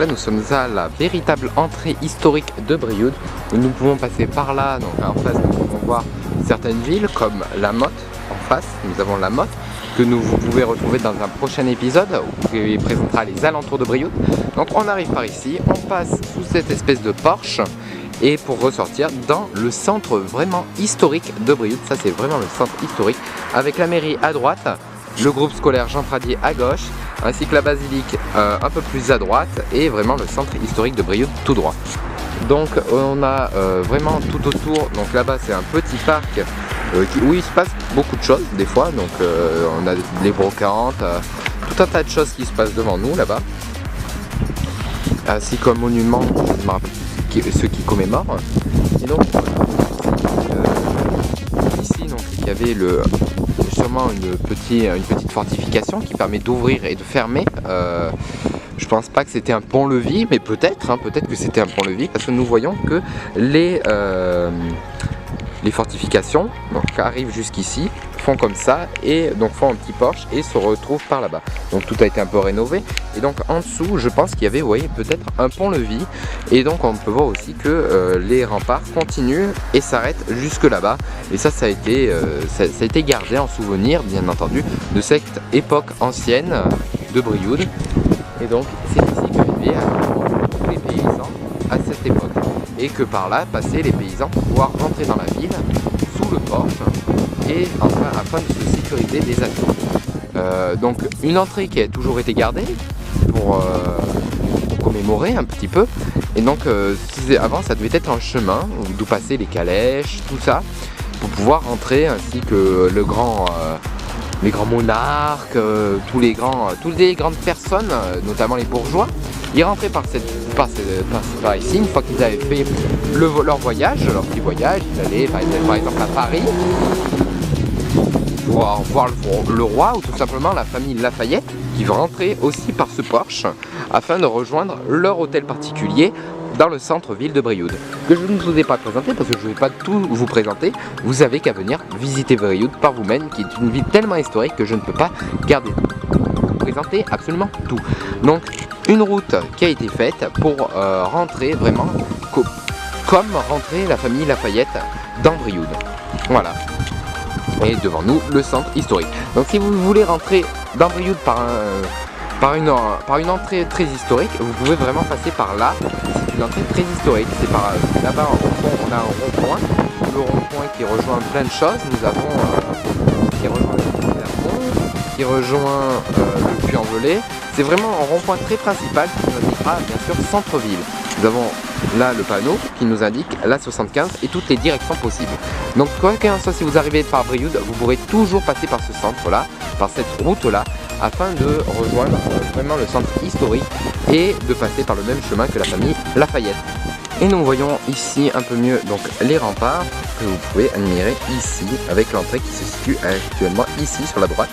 là nous sommes à la véritable entrée historique de Brioude. Nous pouvons passer par là, donc en face nous pouvons voir certaines villes comme La Motte. En face nous avons La Motte que vous pouvez retrouver dans un prochain épisode qui présentera les alentours de Brioude. Donc on arrive par ici, on passe sous cette espèce de porche et pour ressortir dans le centre vraiment historique de Brioude. Ça c'est vraiment le centre historique avec la mairie à droite, le groupe scolaire Jean Pradier à gauche, ainsi que la basilique un peu plus à droite et vraiment le centre historique de Brioude tout droit. Donc on a vraiment tout autour, donc là-bas c'est un petit parc où il se passe beaucoup de choses des fois, donc on a les brocantes, tout un tas de choses qui se passent devant nous là-bas, ainsi qu'un monument, je me rappelle plus ceux qui commémorent. Et donc ici donc, il y avait sûrement une petite fortification qui permet d'ouvrir et de fermer. Je pense pas que c'était un pont-levis, mais peut-être que c'était un pont-levis, parce que nous voyons que les fortifications donc, arrivent jusqu'ici, font comme ça, et donc font un petit porche et se retrouvent par là-bas. Donc tout a été un peu rénové, et donc en dessous, je pense qu'il y avait, vous voyez, peut-être un pont-levis, et donc on peut voir aussi que les remparts continuent et s'arrêtent jusque là-bas. Et ça a été gardé en souvenir, bien entendu, de cette époque ancienne de Brioude. Et donc c'est ici que vivaient tous les paysans à cette époque. Et que par là passaient les paysans pour pouvoir rentrer dans la ville, sous le porche, et enfin afin de se sécuriser des assauts. Donc une entrée qui a toujours été gardée pour commémorer un petit peu. Et donc avant ça devait être un chemin d'où passaient les calèches, tout ça, pour pouvoir rentrer, ainsi que les grands monarques, toutes les grandes personnes, notamment les bourgeois. Ils rentraient par ici, une fois qu'ils avaient fait leur petit voyage, ils allaient par exemple à Paris pour voir le roi, ou tout simplement la famille Lafayette qui rentrait aussi par ce porche afin de rejoindre leur hôtel particulier dans le centre-ville de Brioude, que je ne vous ai pas présenté parce que je ne vais pas tout vous présenter. Vous avez qu'à venir visiter Brioude par vous-même, qui est une ville tellement historique que je ne peux pas présenter absolument tout. Donc une route qui a été faite pour rentrer vraiment comme rentrer la famille Lafayette dans Brioude. Voilà. Et devant nous le centre historique. Donc si vous voulez rentrer dans Brioude par une entrée très historique, vous pouvez vraiment passer par là. C'est une entrée très historique. C'est par là-bas au fond on a un rond-point. Le rond-point qui rejoint plein de choses. Nous avons qui rejoint qui rejoint le Puy-en-Velay. C'est vraiment un rond-point très principal qui nous indiquera bien sûr centre-ville. Nous avons là le panneau qui nous indique la 75 et toutes les directions possibles. Donc quoi qu'il en soit, si vous arrivez par Brioude, vous pourrez toujours passer par ce centre-là, par cette route-là, afin de rejoindre vraiment le centre historique et de passer par le même chemin que la famille Lafayette. Et nous voyons ici un peu mieux donc les remparts que vous pouvez admirer ici avec l'entrée qui se situe actuellement ici sur la droite.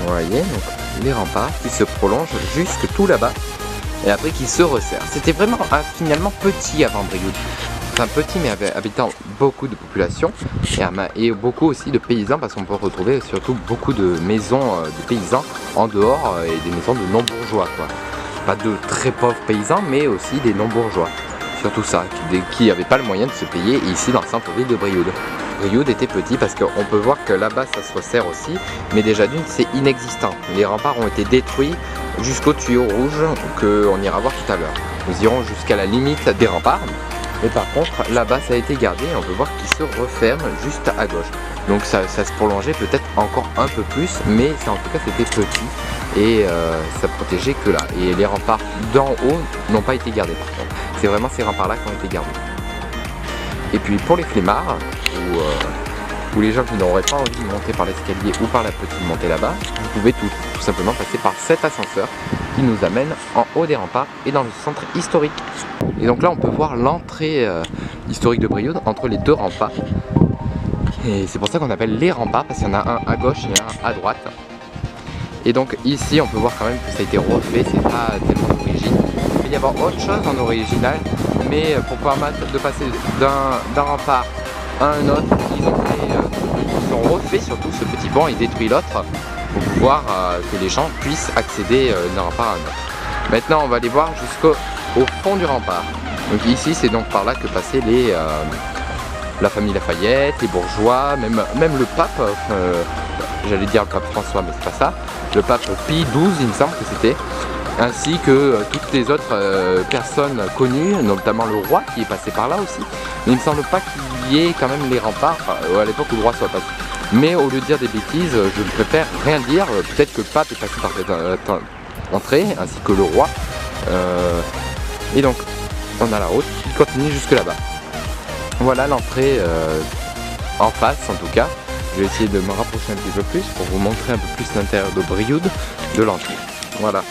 Vous voyez donc les remparts qui se prolongent jusque tout là-bas et après qui se resserrent. C'était vraiment finalement petit avant Brioude. Enfin petit mais habitant beaucoup de population et beaucoup aussi de paysans, parce qu'on peut retrouver surtout beaucoup de maisons de paysans en dehors et des maisons de non-bourgeois quoi. Pas de très pauvres paysans mais aussi des non-bourgeois. Surtout ça, qui n'avaient pas le moyen de se payer ici dans le centre-ville de Brioude. Brioude était petit parce qu'on peut voir que là-bas ça se resserre aussi, mais déjà d'une c'est inexistant. Les remparts ont été détruits jusqu'au tuyau rouge qu'on ira voir tout à l'heure. Nous irons jusqu'à la limite des remparts, mais par contre là-bas ça a été gardé et on peut voir qu'il se referme juste à gauche. Donc ça se prolongeait peut-être encore un peu plus, mais en tout cas c'était petit et ça protégeait que là. Et les remparts d'en haut n'ont pas été gardés par contre. C'est vraiment ces remparts-là qui ont été gardés. Et puis pour les flemmards, ou les gens qui n'auraient pas envie de monter par l'escalier ou par la petite montée là-bas, vous pouvez tout simplement passer par cet ascenseur qui nous amène en haut des remparts et dans le centre historique. Et donc là on peut voir l'entrée historique de Brioude entre les deux remparts. Et c'est pour ça qu'on appelle les remparts, parce qu'il y en a un à gauche et un à droite. Et donc ici on peut voir quand même que ça a été refait, c'est pas tellement d'origine. Il peut y avoir autre chose en original, mais pour permettre de passer d'un rempart à un autre, ils ont refait surtout ce petit pont et détruit l'autre pour pouvoir que les gens puissent accéder d'un rempart à un autre. Maintenant on va aller voir jusqu'au fond du rempart. Donc ici c'est donc par là que passaient la famille Lafayette, les bourgeois, même le pape, j'allais dire le pape François mais c'est pas ça, le pape Pie XII il me semble que c'était, ainsi que toutes les autres personnes connues, notamment le roi qui est passé par là aussi. Mais il ne me semble pas qu'il y ait quand même les remparts, à l'époque où le roi soit passé. Mais au lieu de dire des bêtises, je préfère rien dire, peut-être que le pape est passé par cette entrée, ainsi que le roi. Et donc, on a la route qui continue jusque là-bas. Voilà l'entrée en face en tout cas. Je vais essayer de me rapprocher un petit peu plus pour vous montrer un peu plus l'intérieur de Brioude de l'entrée. Voilà.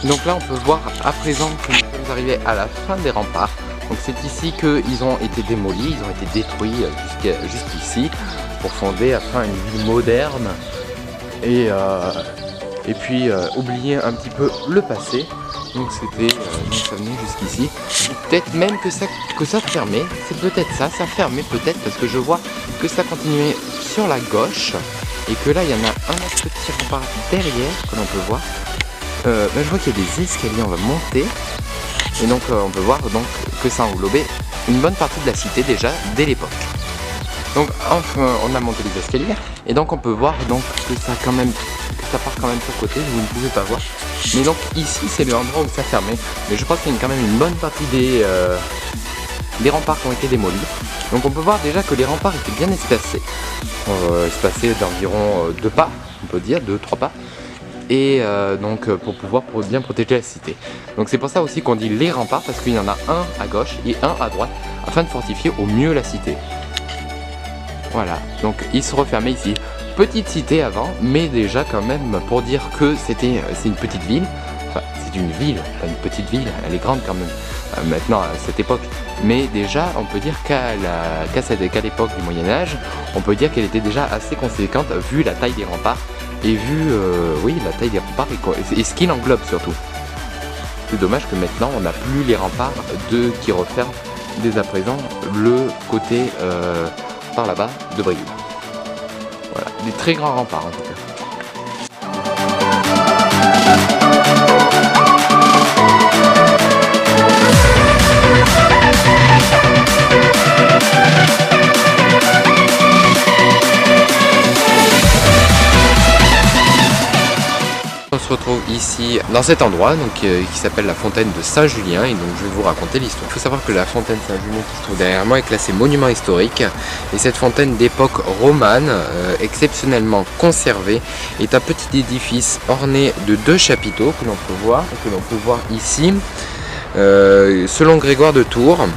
Donc là on peut voir à présent que nous sommes arrivés à la fin des remparts. Donc c'est ici qu'ils ont été démolis, ils ont été détruits jusqu'ici pour fonder après une ville moderne et puis oublier un petit peu le passé. Donc c'était ça venait jusqu'ici. Peut-être même que ça fermait, c'est peut-être ça fermait peut-être parce que je vois que ça continuait sur la gauche et que là il y en a un autre petit rempart derrière que l'on peut voir. Je vois qu'il y a des escaliers, on va monter et donc on peut voir donc que ça englobait une bonne partie de la cité déjà dès l'époque. Donc enfin, on a monté les escaliers et donc on peut voir donc que ça part quand même sur le côté, vous ne pouvez pas voir. Mais donc ici c'est l'endroit où ça fermait, mais je pense qu'il y a quand même une bonne partie des remparts qui ont été démolis. Donc on peut voir déjà que les remparts étaient bien espacés, espacés d'environ 2 pas, on peut dire 2-3 pas. Et donc pour pouvoir bien protéger la cité. Donc c'est pour ça aussi qu'on dit les remparts parce qu'il y en a un à gauche et un à droite afin de fortifier au mieux la cité. Voilà, donc il se refermait ici. Petite cité avant, mais déjà quand même pour dire que c'est une petite ville. Enfin c'est une ville, pas une petite ville, elle est grande quand même maintenant à cette époque. Mais déjà on peut dire qu'à l'époque du Moyen-Âge, on peut dire qu'elle était déjà assez conséquente vu la taille des remparts. Et vu oui, la taille des remparts et ce qu'il englobe surtout. C'est dommage que maintenant on n'a plus les remparts qui referment dès à présent le côté par là-bas de Brioude. Voilà, des très grands remparts en tout cas. On se retrouve ici dans cet endroit donc, qui s'appelle la fontaine de Saint-Julien et donc je vais vous raconter l'histoire. Il faut savoir que la fontaine Saint-Julien qui se trouve derrière moi est classée monument historique et cette fontaine d'époque romane exceptionnellement conservée est un petit édifice orné de 2 chapiteaux que l'on peut voir ici. Selon Grégoire de Tours,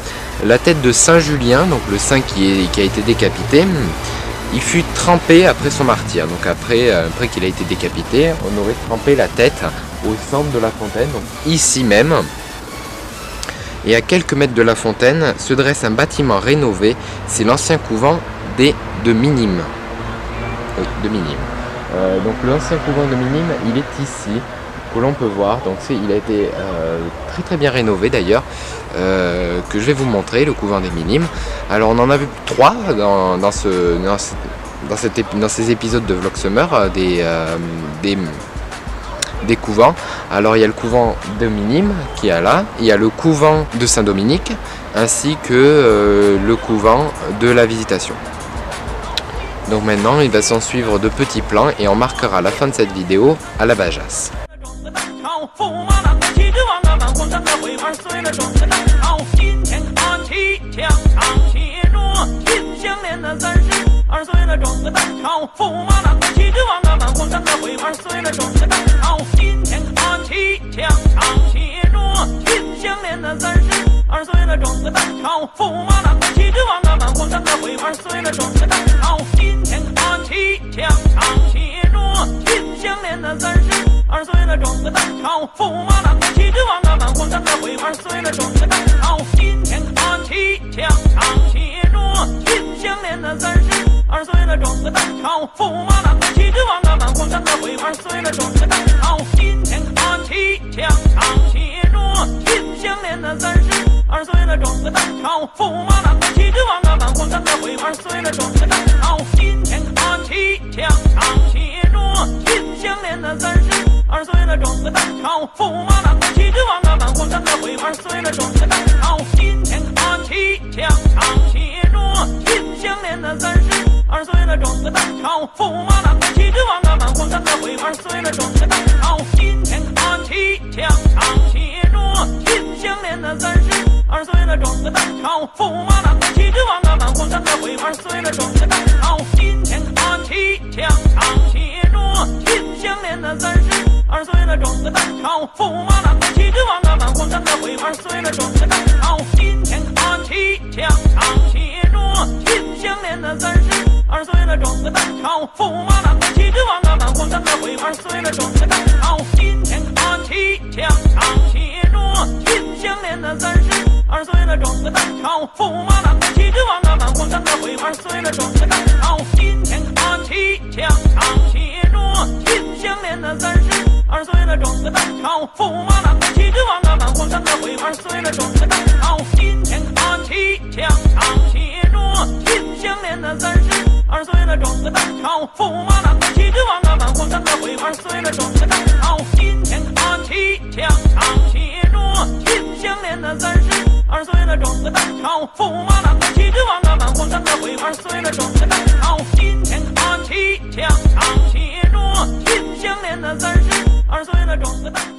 la tête de Saint-Julien, donc le saint qui a été décapité, il fut trempé après son martyre. Donc après qu'il a été décapité, on aurait trempé la tête au centre de la fontaine, donc ici même. Et à quelques mètres de la fontaine se dresse un bâtiment rénové, c'est l'ancien couvent de Minimes. Oui, de Minimes. Donc l'ancien couvent de Minimes, il est ici, que l'on peut voir. Donc il a été très très bien rénové d'ailleurs, que je vais vous montrer, le couvent des Minimes. Alors on en a vu 3 dans ces épisodes de Vlog Summer des couvents. Alors il y a le couvent de Minimes qui est là, il y a le couvent de Saint-Dominique ainsi que le couvent de la Visitation. Donc maintenant il va s'en suivre de petits plans et on marquera la fin de cette vidéo à la Bajasse.种子蛋